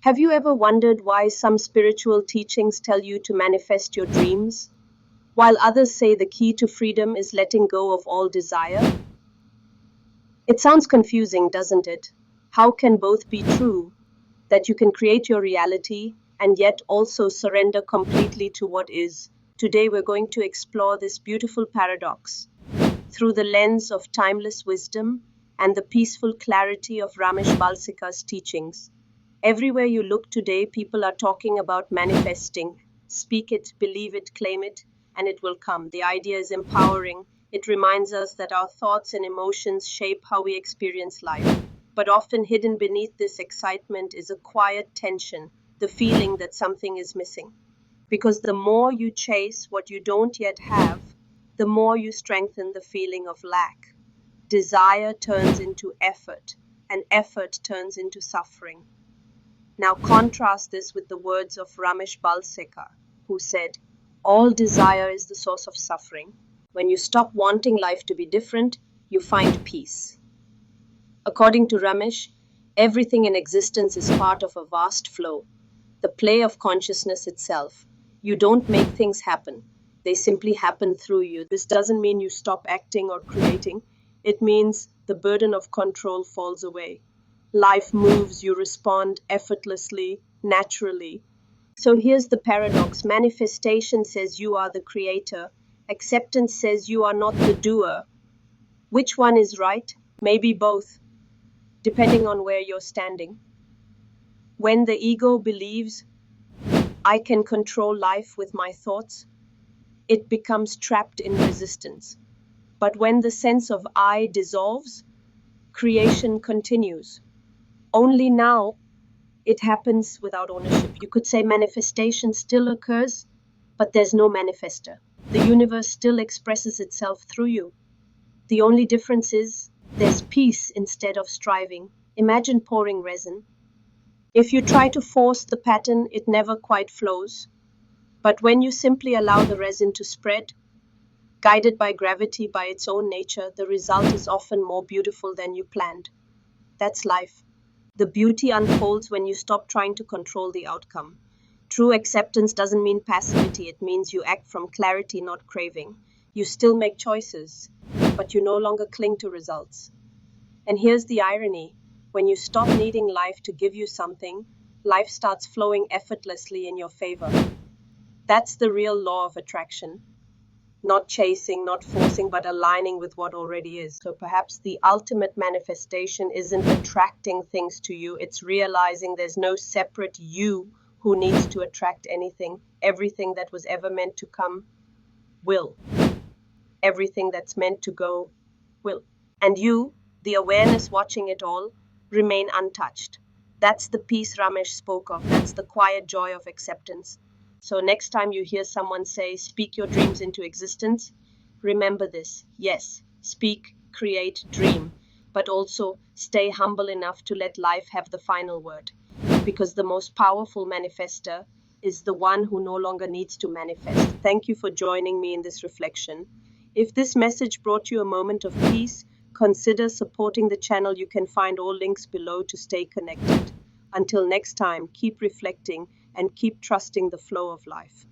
Have you ever wondered why some spiritual teachings tell you to manifest your dreams, while others say the key to freedom is letting go of all desire? It sounds confusing, doesn't it? How can both be true? That you can create your reality and yet also surrender completely to what is. Today, we're going to explore this beautiful paradox through the lens of timeless wisdom and the peaceful clarity of Ramesh Balsekar's teachings. Everywhere you look today, people are talking about manifesting. Speak it, believe it, claim it, and it will come. The idea is empowering. It reminds us that our thoughts and emotions shape how we experience life. But often hidden beneath this excitement is a quiet tension, the feeling that something is missing. Because the more you chase what you don't yet have, the more you strengthen the feeling of lack. Desire turns into effort, and effort turns into suffering. Now contrast this with the words of Ramesh Balsekar, who said, all desire is the source of suffering. When you stop wanting life to be different, you find peace. According to Ramesh, everything in existence is part of a vast flow, the play of consciousness itself. You don't make things happen, they simply happen through you. This doesn't mean you stop acting or creating, it means the burden of control falls away. Life moves, you respond effortlessly, naturally. So here's the paradox: manifestation says you are the creator, acceptance says you are not the doer. Which one is right? Maybe both, depending on where you're standing. When the ego believes, I can control life with my thoughts, it becomes trapped in resistance. But when the sense of I dissolves, creation continues. Only now it happens without ownership. You could say manifestation still occurs, but there's no manifester. The universe still expresses itself through you. The only difference is there's peace instead of striving. Imagine pouring resin. If you try to force the pattern, it never quite flows. But when you simply allow the resin to spread, guided by gravity by its own nature, the result is often more beautiful than you planned. That's life. The beauty unfolds when you stop trying to control the outcome. True acceptance doesn't mean passivity, it means you act from clarity, not craving. You still make choices, but you no longer cling to results. And here's the irony: when you stop needing life to give you something, life starts flowing effortlessly in your favor. That's the real law of attraction. Not chasing, not forcing, but aligning with what already is. So perhaps the ultimate manifestation isn't attracting things to you, it's realizing there's no separate you who needs to attract anything. Everything that was ever meant to come will. Everything that's meant to go will. And you, the awareness watching it all, remain untouched. That's the peace Ramesh spoke of. That's the quiet joy of acceptance. So next time you hear someone say, speak your dreams into existence, remember this. Yes, speak, create, dream, but also stay humble enough to let life have the final word. Because the most powerful manifester is the one who no longer needs to manifest. Thank you for joining me in this reflection. If this message brought you a moment of peace, consider supporting the channel. You can find all links below to stay connected. Until next time, keep reflecting and keep trusting the flow of life.